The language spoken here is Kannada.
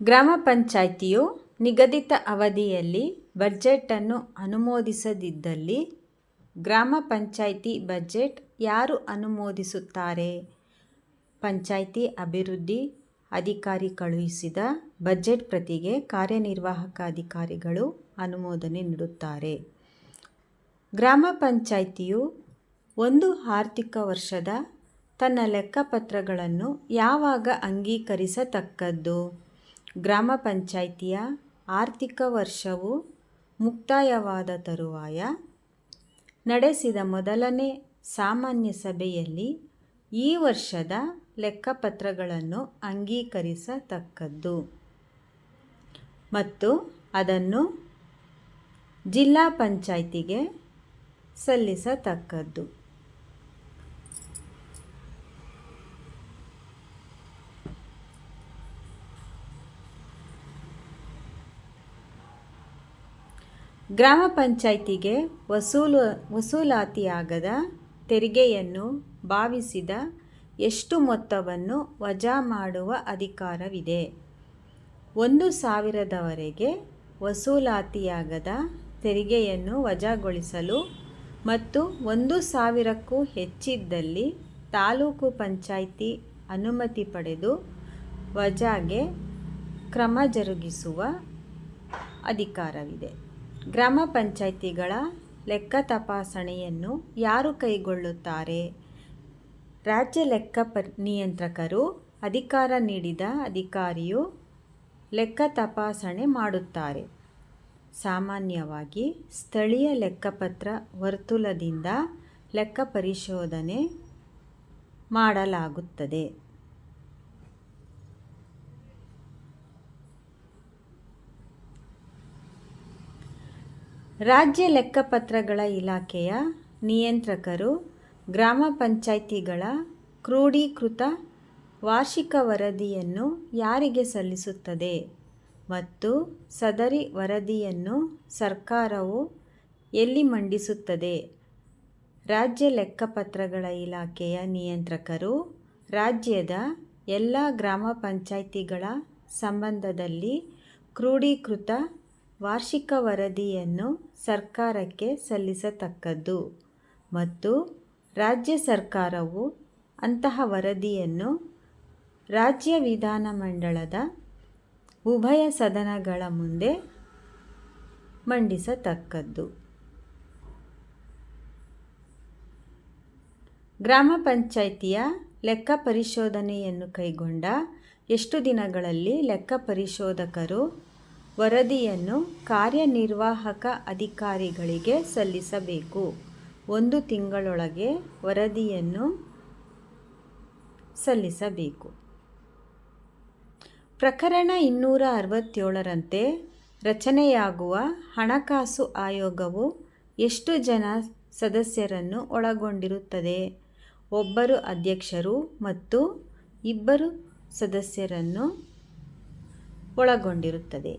ಗ್ರಾಮ ಪಂಚಾಯಿತಿಯು ನಿಗದಿತ ಅವಧಿಯಲ್ಲಿ ಬಜೆಟನ್ನು ಅನುಮೋದಿಸದಿದ್ದಲ್ಲಿ ಗ್ರಾಮ ಪಂಚಾಯಿತಿ ಬಜೆಟ್ ಯಾರು ಅನುಮೋದಿಸುತ್ತಾರೆ? ಪಂಚಾಯಿತಿ ಅಭಿವೃದ್ಧಿ ಅಧಿಕಾರಿ ಕಳುಹಿಸಿದ ಬಜೆಟ್ ಪ್ರತಿಗೆ ಕಾರ್ಯನಿರ್ವಾಹಕ ಅಧಿಕಾರಿಗಳು ಅನುಮೋದನೆ ನೀಡುತ್ತಾರೆ. ಗ್ರಾಮ ಪಂಚಾಯಿತಿಯು ಒಂದು ಆರ್ಥಿಕ ವರ್ಷದ ತನ್ನ ಲೆಕ್ಕಪತ್ರಗಳನ್ನು ಯಾವಾಗ ಅಂಗೀಕರಿಸತಕ್ಕದ್ದು? ಗ್ರಾಮ ಪಂಚಾಯಿತಿಯ ಆರ್ಥಿಕ ವರ್ಷವು ಮುಕ್ತಾಯವಾದ ತರುವಾಯ ನಡೆಸಿದ ಮೊದಲನೇ ಸಾಮಾನ್ಯ ಸಭೆಯಲ್ಲಿ ಈ ವರ್ಷದ ಲೆಕ್ಕಪತ್ರಗಳನ್ನು ಅಂಗೀಕರಿಸತಕ್ಕದ್ದು ಮತ್ತು ಅದನ್ನು ಜಿಲ್ಲಾ ಪಂಚಾಯಿತಿಗೆ ಸಲ್ಲಿಸತಕ್ಕದ್ದು. ಗ್ರಾಮ ಪಂಚಾಯಿತಿಗೆ ವಸೂಲಾತಿಯಾಗದ ತೆರಿಗೆಯನ್ನು ಭಾವಿಸಿದ ಎಷ್ಟು ಮೊತ್ತವನ್ನು ವಜಾ ಮಾಡುವ ಅಧಿಕಾರವಿದೆ? 1,000ವರೆಗೆ ವಸೂಲಾತಿಯಾಗದ ತೆರಿಗೆಯನ್ನು ವಜಾಗೊಳಿಸಲು ಮತ್ತು 1,000ಕ್ಕೂ ಹೆಚ್ಚಿದ್ದಲ್ಲಿ ತಾಲೂಕು ಪಂಚಾಯಿತಿ ಅನುಮತಿ ಪಡೆದು ವಜಾಗೆ ಕ್ರಮ ಜರುಗಿಸುವ ಅಧಿಕಾರವಿದೆ. ಗ್ರಾಮ ಪಂಚಾಯಿತಿಗಳ ಲೆಕ್ಕ ತಪಾಸಣೆಯನ್ನು ಯಾರು ಕೈಗೊಳ್ಳುತ್ತಾರೆ? ರಾಜ್ಯ ಲೆಕ್ಕ ನಿಯಂತ್ರಕರು ಅಧಿಕಾರ ನೀಡಿದ ಅಧಿಕಾರಿಯು ಲೆಕ್ಕ ತಪಾಸಣೆ ಮಾಡುತ್ತಾರೆ. ಸಾಮಾನ್ಯವಾಗಿ ಸ್ಥಳೀಯ ಲೆಕ್ಕಪತ್ರ ವರ್ತುಲದಿಂದ ಲೆಕ್ಕ ಪರಿಶೋಧನೆ ಮಾಡಲಾಗುತ್ತದೆ. ರಾಜ್ಯ ಲೆಕ್ಕಪತ್ರಗಳ ಇಲಾಖೆಯ ನಿಯಂತ್ರಕರು ಗ್ರಾಮ ಪಂಚಾಯಿತಿಗಳ ಕ್ರೋಢೀಕೃತ ವಾರ್ಷಿಕ ವರದಿಯನ್ನು ಯಾರಿಗೆ ಸಲ್ಲಿಸುತ್ತದೆ ಮತ್ತು ಸದರಿ ವರದಿಯನ್ನು ಸರ್ಕಾರವು ಎಲ್ಲಿ ಮಂಡಿಸುತ್ತದೆ? ರಾಜ್ಯ ಲೆಕ್ಕಪತ್ರಗಳ ಇಲಾಖೆಯ ನಿಯಂತ್ರಕರು ರಾಜ್ಯದ ಎಲ್ಲ ಗ್ರಾಮ ಪಂಚಾಯಿತಿಗಳ ಸಂಬಂಧದಲ್ಲಿ ಕ್ರೋಢೀಕೃತ ವಾರ್ಷಿಕ ವರದಿಯನ್ನು ಸರ್ಕಾರಕ್ಕೆ ಸಲ್ಲಿಸತಕ್ಕದ್ದು ಮತ್ತು ರಾಜ್ಯ ಸರ್ಕಾರವು ಅಂತಹ ವರದಿಯನ್ನು ರಾಜ್ಯ ವಿಧಾನಮಂಡಲದ ಉಭಯ ಸದನಗಳ ಮುಂದೆ ಮಂಡಿಸತಕ್ಕದ್ದು. ಗ್ರಾಮ ಪಂಚಾಯಿತಿಯ ಲೆಕ್ಕ ಪರಿಶೋಧನೆಯನ್ನು ಕೈಗೊಂಡ ಎಷ್ಟು ದಿನಗಳಲ್ಲಿ ಲೆಕ್ಕ ಪರಿಶೋಧಕರು ವರದಿಯನ್ನು ಕಾರ್ಯನಿರ್ವಾಹಕ ಅಧಿಕಾರಿಗಳಿಗೆ ಸಲ್ಲಿಸಬೇಕು? 1 ತಿಂಗಳೊಳಗೆ ವರದಿಯನ್ನು ಸಲ್ಲಿಸಬೇಕು. ಪ್ರಕರಣ 267ರಂತೆ ರಚನೆಯಾಗುವ ಹಣಕಾಸು ಆಯೋಗವು ಎಷ್ಟು ಜನ ಸದಸ್ಯರನ್ನು ಒಳಗೊಂಡಿರುತ್ತದೆ? 1 ಅಧ್ಯಕ್ಷರು ಮತ್ತು 2 ಸದಸ್ಯರನ್ನು ಒಳಗೊಂಡಿರುತ್ತದೆ.